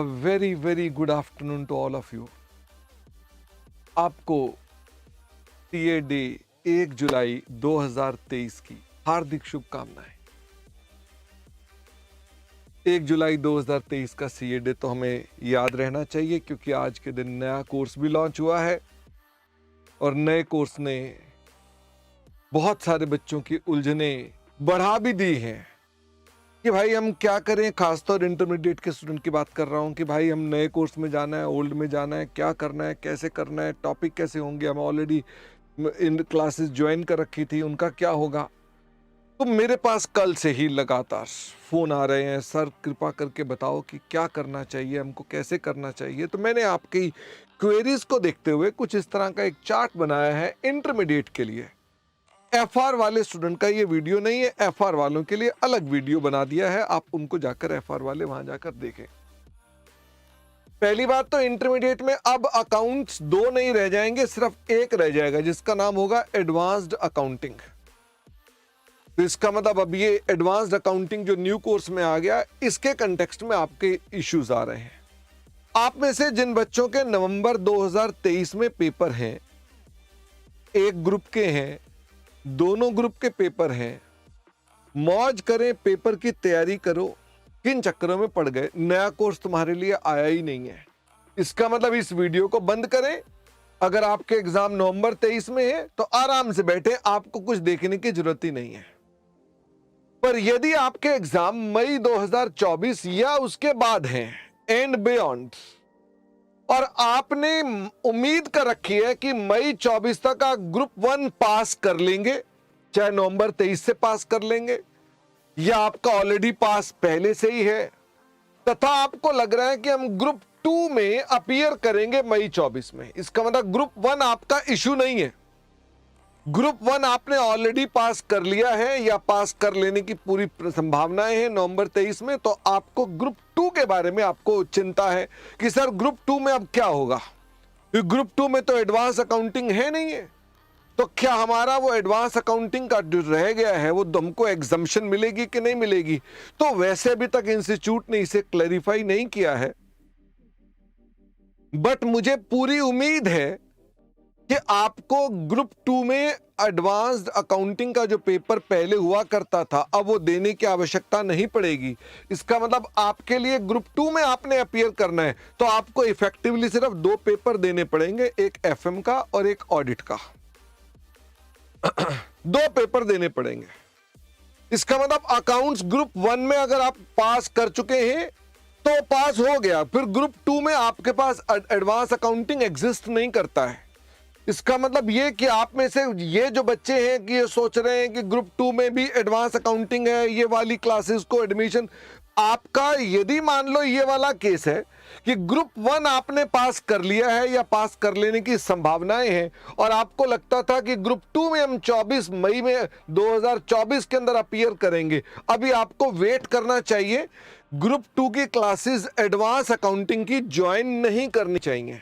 Very very good afternoon to all of you. आपको TA day 1 जुलाई 2023 की हार्दिक शुभकामनाएं। 1 जुलाई 2023 का सीए डे तो हमें याद रहना चाहिए, क्योंकि आज के दिन नया कोर्स भी लॉन्च हुआ है और नए कोर्स ने बहुत सारे बच्चों की उलझने बढ़ा भी दी हैं कि भाई हम क्या करें। खासतौर इंटरमीडिएट के स्टूडेंट की बात कर रहा हूं कि भाई हम नए कोर्स में जाना है, ओल्ड में जाना है, क्या करना है, कैसे करना है, टॉपिक कैसे होंगे। हम ऑलरेडी इन क्लासेस ज्वाइन कर रखी थी, उनका क्या होगा। तो मेरे पास कल से ही लगातार फोन आ रहे हैं, सर कृपा करके बताओ कि क्या करना चाहिए, हमको कैसे करना चाहिए। तो मैंने आपकी क्वेरीज को देखते हुए कुछ इस तरह का एक चार्ट बनाया है इंटरमीडिएट के लिए। एफआर वाले स्टूडेंट का ये वीडियो नहीं है, एफआर वालों के लिए अलग वीडियो बना दिया है। आप उनको जाकर एफआर वाले वहां जाकर देखें। पहली बात तो इंटरमीडिएट में अब अकाउंट्स 2 नहीं रह जाएंगे, सिर्फ एक रह जाएगा, जिसका नाम होगा एडवांस्ड अकाउंटिंग। तो इसका मतलब अब ये एडवांस्ड अकाउंटिंग जो न्यू कोर्स में आ गया, इसके कंटेक्स्ट में आपके इश्यूज आ रहे हैं। आप में से जिन बच्चों के नवंबर 2023 में पेपर हैं, एक ग्रुप के हैं, दोनों ग्रुप के पेपर हैं, मौज करें, पेपर की तैयारी करो। किन चक्करों में पड़ गए, नया कोर्स तुम्हारे लिए आया ही नहीं है। इसका मतलब इस वीडियो को बंद करें। अगर आपके एग्जाम नवंबर 23 में है तो आराम से बैठे, आपको कुछ देखने की जरूरत ही नहीं है। पर यदि आपके एग्जाम मई 2024 या उसके बाद हैं, एंड बियॉन्ड, और आपने उम्मीद कर रखी है कि मई 24 तक आप ग्रुप 1 पास कर लेंगे, चाहे नवंबर 23 से पास कर लेंगे, या आपका ऑलरेडी पास पहले से ही है, तथा आपको लग रहा है कि हम ग्रुप 2 में अपीयर करेंगे मई 24 में, इसका मतलब ग्रुप 1 आपका इशू नहीं है। ग्रुप 1 आपने ऑलरेडी पास कर लिया है या पास कर लेने की पूरी संभावनाएं हैं नवंबर 23 में, तो आपको ग्रुप 2 के बारे में आपको चिंता है कि सर ग्रुप 2 में अब क्या होगा। ग्रुप 2 में तो एडवांस अकाउंटिंग है नहीं है, तो क्या हमारा वो एडवांस अकाउंटिंग का जो रह गया है वो हमको एग्जम्पशन मिलेगी कि नहीं मिलेगी। तो वैसे अभी तक इंस्टीट्यूट ने इसे क्लैरिफाई नहीं किया है, बट मुझे पूरी उम्मीद है कि आपको ग्रुप 2 में एडवांस्ड अकाउंटिंग का जो पेपर पहले हुआ करता था, अब वो देने की आवश्यकता नहीं पड़ेगी। इसका मतलब आपके लिए ग्रुप 2 में आपने अपीयर करना है तो आपको इफेक्टिवली सिर्फ 2 पेपर देने पड़ेंगे, एक एफएम का और एक ऑडिट का। 2 पेपर देने पड़ेंगे। इसका मतलब अकाउंट्स ग्रुप 1 में अगर आप पास कर चुके हैं तो पास हो गया, फिर ग्रुप 2 में आपके पास एडवांस अकाउंटिंग एग्जिस्ट नहीं करता है। इसका मतलब ये कि आप में से ये जो बच्चे हैं कि ये सोच रहे हैं कि ग्रुप 2 में भी एडवांस अकाउंटिंग है, ये वाली क्लासेस को एडमिशन आपका, यदि मान लो ये वाला केस है कि ग्रुप 1 आपने पास कर लिया है या पास कर लेने की संभावनाएं हैं, और आपको लगता था कि ग्रुप 2 में हम 24 मई में 2024 के अंदर अपीयर करेंगे, अभी आपको वेट करना चाहिए। ग्रुप 2 की क्लासेस एडवांस अकाउंटिंग की ज्वाइन नहीं करनी चाहिए,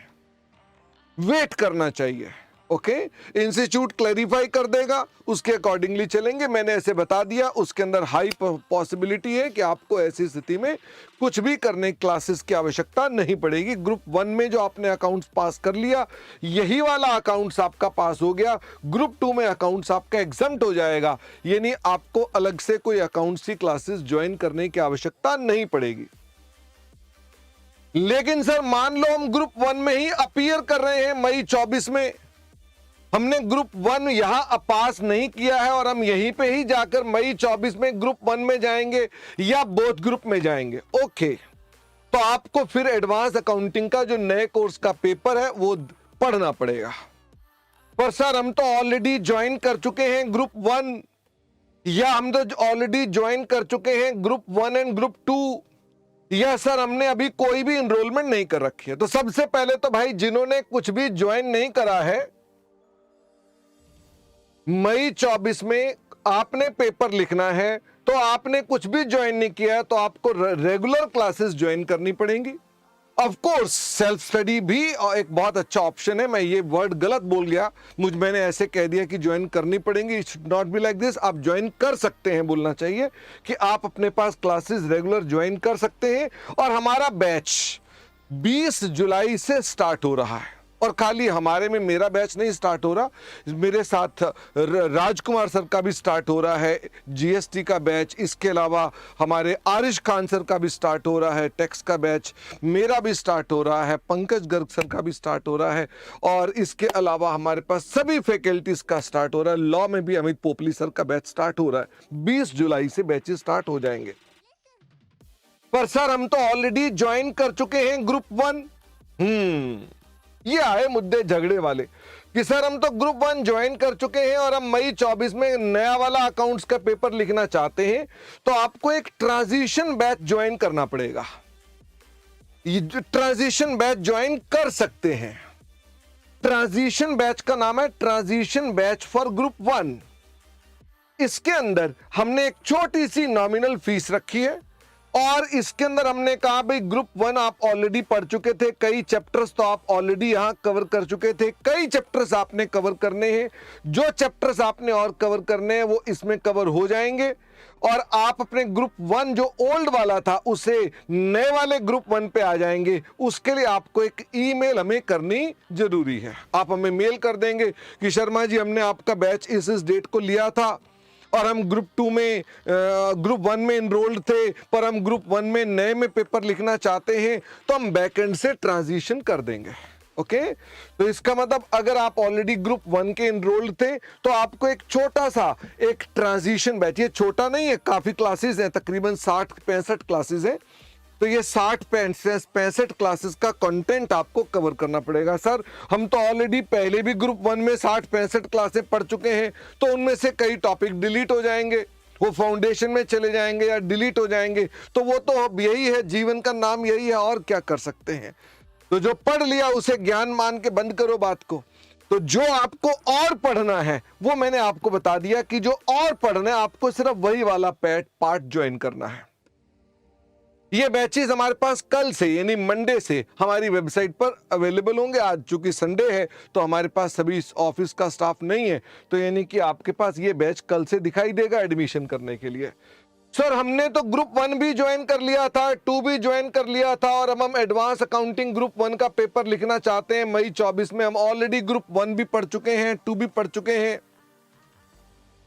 वेट करना चाहिए। ओके, इंस्टीट्यूट क्लैरिफाई कर देगा, उसके अकॉर्डिंगली चलेंगे। मैंने ऐसे बता दिया, उसके अंदर हाई पॉसिबिलिटी है कि आपको ऐसी स्थिति में कुछ भी करने क्लासेस की आवश्यकता नहीं पड़ेगी। ग्रुप 1 में जो आपने अकाउंट्स पास कर लिया, यही वाला अकाउंट्स आपका पास हो गया। ग्रुप 2 में अकाउंट्स आपका एग्जम्प्ट हो जाएगा, यानी आपको अलग से कोई अकाउंट्स की क्लासेस ज्वाइन करने की आवश्यकता नहीं पड़ेगी। लेकिन सर मान लो हम ग्रुप 1 में ही अपीयर कर रहे हैं मई 24 में, हमने ग्रुप 1 यहां पास नहीं किया है और हम यहीं पे ही जाकर मई 24 में ग्रुप 1 में जाएंगे या बोथ ग्रुप में जाएंगे। ओके, तो आपको फिर एडवांस अकाउंटिंग का जो नए कोर्स का पेपर है वो पढ़ना पड़ेगा। पर सर हम तो ऑलरेडी ज्वाइन कर चुके हैं ग्रुप 1, या हम तो ऑलरेडी ज्वाइन कर चुके हैं ग्रुप 1 एंड ग्रुप 2, या सर हमने अभी कोई भी एनरोलमेंट नहीं कर रखी है। तो सबसे पहले तो भाई जिन्होंने कुछ भी ज्वाइन नहीं करा है, मई 24 में आपने पेपर लिखना है, तो आपने कुछ भी ज्वाइन नहीं किया है तो आपको रेगुलर क्लासेस ज्वाइन करनी पड़ेंगी। ऑफ कोर्स सेल्फ स्टडी भी एक बहुत अच्छा ऑप्शन है। मैं ये वर्ड गलत बोल गया, मैंने ऐसे कह दिया कि ज्वाइन करनी पड़ेंगी। It should not be like this. आप ज्वाइन कर सकते हैं, बोलना चाहिए कि आप अपने पास क्लासेस रेगुलर ज्वाइन कर सकते हैं। और हमारा बैच 20 जुलाई से स्टार्ट हो रहा है। और खाली हमारे में मेरा बैच नहीं स्टार्ट हो रहा, मेरे साथ राजकुमार सर का भी स्टार्ट हो रहा है जीएसटी का बैच। इसके अलावा हमारे आरिश खान सर का भी स्टार्ट हो रहा है टैक्स का बैच, मेरा भी स्टार्ट हो रहा है, पंकज गर्ग सर का भी स्टार्ट हो रहा है। और इसके अलावा हमारे पास सभी फैकल्टीज का स्टार्ट हो रहा है। लॉ में भी अमित पोपली सर का बैच स्टार्ट हो रहा है। 20 जुलाई से बैचेस स्टार्ट हो जाएंगे। पर सर हम तो ऑलरेडी ज्वाइन कर चुके हैं ग्रुप 1। ये आए मुद्दे झगड़े वाले कि सर हम तो ग्रुप 1 ज्वाइन कर चुके हैं और हम मई 24 में नया वाला अकाउंट्स का पेपर लिखना चाहते हैं, तो आपको एक ट्रांजिशन बैच ज्वाइन करना पड़ेगा। ये ट्रांजिशन बैच ज्वाइन कर सकते हैं। ट्रांजिशन बैच का नाम है ट्रांजिशन बैच फॉर ग्रुप 1। इसके अंदर हमने एक छोटी सी नॉमिनल फीस रखी है और इसके अंदर हमने कहा भाई ग्रुप 1 आप ऑलरेडी पढ़ चुके थे, कई चैप्टर्स तो आप ऑलरेडी यहां कवर कर चुके थे, कई चैप्टर्स आपने कवर करने हैं। जो चैप्टर्स आपने और कवर करने हैं वो इसमें कवर हो जाएंगे और आप अपने ग्रुप 1 जो ओल्ड वाला था उसे नए वाले ग्रुप 1 पे आ जाएंगे। उसके लिए आपको एक ईमेल हमें करनी जरूरी है। आप हमें मेल कर देंगे कि शर्मा जी हमने आपका बैच इस डेट को लिया था और हम ग्रुप 2 में ग्रुप 1 में इनरोल्ड थे, पर हम ग्रुप 1 में नए में पेपर लिखना चाहते हैं, तो हम बैकएंड से ट्रांजिशन कर देंगे। ओके, तो इसका मतलब अगर आप ऑलरेडी ग्रुप 1 के इनरोल्ड थे तो आपको एक छोटा सा एक ट्रांजिशन बैच, ये छोटा नहीं है, काफी क्लासेस हैं, तकरीबन 60-65 क्लासेस हैं। तो ये 60-65 क्लासेस का कंटेंट आपको कवर करना पड़ेगा। सर हम तो ऑलरेडी पहले भी ग्रुप 1 में 60-65 क्लासेस पढ़ चुके हैं, तो उनमें से कई टॉपिक डिलीट हो जाएंगे, वो फाउंडेशन में चले जाएंगे या डिलीट हो जाएंगे। तो वो तो अब यही है, जीवन का नाम यही है, और क्या कर सकते हैं। तो जो पढ़ लिया उसे ज्ञान मान के बंद करो बात को। तो जो आपको और पढ़ना है वो मैंने आपको बता दिया कि जो और पढ़ना है आपको सिर्फ वही वाला पार्ट ज्वाइन करना है। ये बैचेस हमारे पास कल से यानी मंडे से हमारी वेबसाइट पर अवेलेबल होंगे। आज चूंकि संडे है तो हमारे पास सभी ऑफिस का स्टाफ नहीं है, तो यानी कि आपके पास ये बैच कल से दिखाई देगा एडमिशन करने के लिए। सर हमने तो ग्रुप 1 भी ज्वाइन कर लिया था, 2 भी ज्वाइन कर लिया था और अब हम एडवांस अकाउंटिंग ग्रुप 1 का पेपर लिखना चाहते हैं मई 24 में। हम ऑलरेडी ग्रुप 1 भी पढ़ चुके हैं, 2 भी पढ़ चुके हैं,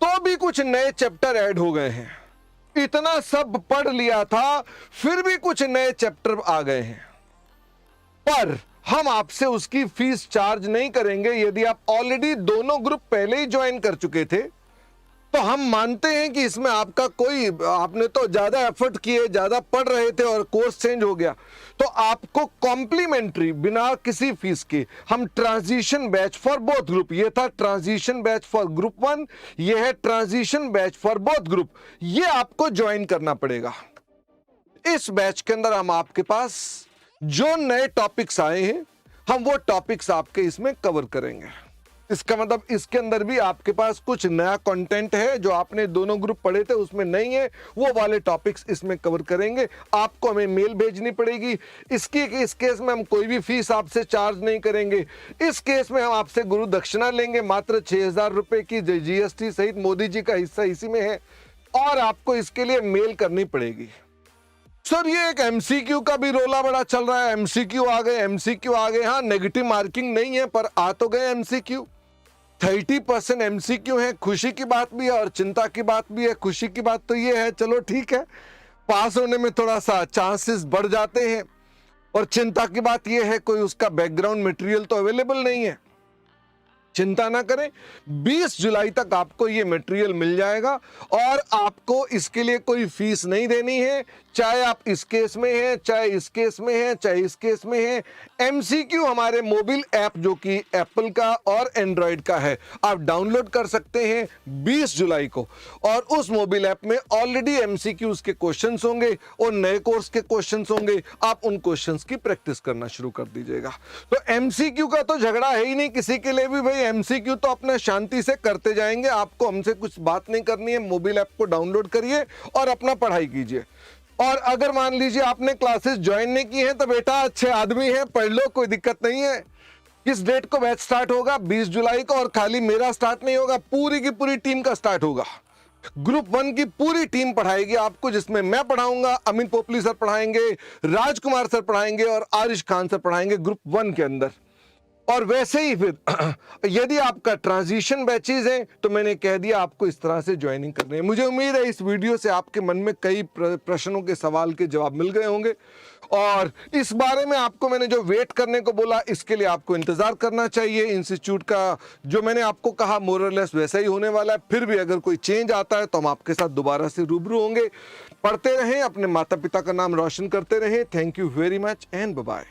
तो भी कुछ नए चैप्टर ऐड हो गए हैं। इतना सब पढ़ लिया था फिर भी कुछ नए चैप्टर आ गए हैं, पर हम आपसे उसकी फीस चार्ज नहीं करेंगे। यदि आप ऑलरेडी दोनों ग्रुप पहले ही ज्वाइन कर चुके थे तो हम मानते हैं कि इसमें आपका कोई, आपने तो ज्यादा एफर्ट किए, ज्यादा पढ़ रहे थे और कोर्स चेंज हो गया, तो आपको कॉम्प्लीमेंट्री बिना किसी फीस के हम transition batch for both group, ये था ट्रांजिशन बैच फॉर ग्रुप 1, ये है transition batch for both group, ये आपको ज्वाइन करना पड़ेगा। इस बैच के अंदर हम आपके पास जो नए टॉपिक्स आए हैं हम वो टॉपिक्स आपके इसमें कवर करेंगे। इसका मतलब इसके अंदर भी आपके पास कुछ नया कंटेंट है जो आपने दोनों ग्रुप पढ़े थे उसमें नहीं है, वो वाले टॉपिक्स इसमें कवर करेंगे। आपको हमें मेल भेजनी पड़ेगी। इस केस में हम कोई भी फीस आपसे चार्ज नहीं करेंगे। इस केस में हम आपसे गुरु दक्षिणा लेंगे मात्र 6,000 रुपए की, जीएसटी सहित मोदी जी का हिस्सा इसी में है, और आपको इसके लिए मेल करनी पड़ेगी। सर ये एक एमसीक्यू का भी रोला बड़ा चल रहा है, एमसीक्यू आ गए, एमसीक्यू आ गए। हाँ, नेगेटिव मार्किंग नहीं है पर आ तो गए एमसीक्यू। 30% एमसीक्यू है, खुशी की बात भी है और चिंता की बात भी है। खुशी की बात तो ये है, चलो ठीक है, पास होने में थोड़ा सा चांसेस बढ़ जाते हैं, और चिंता की बात ये है कोई उसका बैकग्राउंड मटेरियल तो अवेलेबल नहीं है। चिंता ना करें, 20 जुलाई तक आपको ये मटेरियल मिल जाएगा और आपको इसके लिए कोई फीस नहीं देनी है, चाहे आप इस केस में हैं, चाहे इस केस में हैं, चाहे इस केस में हैं। एमसीक्यू हमारे मोबाइल ऐप जो कि एप्पल का और एंड्रॉयड का है, आप डाउनलोड कर सकते हैं 20 जुलाई को, और उस मोबाइल ऐप में ऑलरेडी एमसीक्यूज के क्वेश्चंस होंगे और नए कोर्स के क्वेश्चंस होंगे। आप उन क्वेश्चंस की प्रैक्टिस करना शुरू कर दीजिएगा। तो एमसीक्यू का तो झगड़ा है ही नहीं किसी के लिए भी भाई, एमसीक्यू तो अपने शांति से करते जाएंगे, आपको हमसे कुछ बात नहीं करनी है। मोबाइल ऐप को डाउनलोड करिए और अपना पढ़ाई कीजिए। और अगर मान लीजिए आपने क्लासेस ज्वाइन नहीं की हैं तो बेटा अच्छे आदमी हैं, पढ़ लो, कोई दिक्कत नहीं है। किस डेट को बैच स्टार्ट होगा? 20 जुलाई को, और खाली मेरा स्टार्ट नहीं होगा, पूरी की पूरी टीम का स्टार्ट होगा। ग्रुप 1 की पूरी टीम पढ़ाएगी आपको, जिसमें मैं पढ़ाऊंगा, अमिन पोपली सर पढ़ाएंगे, राजकुमार सर पढ़ाएंगे और आरिश खान सर पढ़ाएंगे ग्रुप 1 के अंदर। और वैसे ही फिर यदि आपका ट्रांजिशन बैचेज है तो मैंने कह दिया आपको इस तरह से ज्वाइनिंग करनी है। मुझे उम्मीद है इस वीडियो से आपके मन में कई प्रश्नों के सवाल के जवाब मिल गए होंगे, और इस बारे में आपको मैंने जो वेट करने को बोला इसके लिए आपको इंतजार करना चाहिए। इंस्टीट्यूट का जो मैंने आपको कहा मोरलेस वैसा ही होने वाला है। फिर भी अगर कोई चेंज आता है तो हम आपके साथ दोबारा से रूबरू होंगे। पढ़ते रहें, अपने माता पिता का नाम रोशन करते रहें। Thank you very much and bye bye.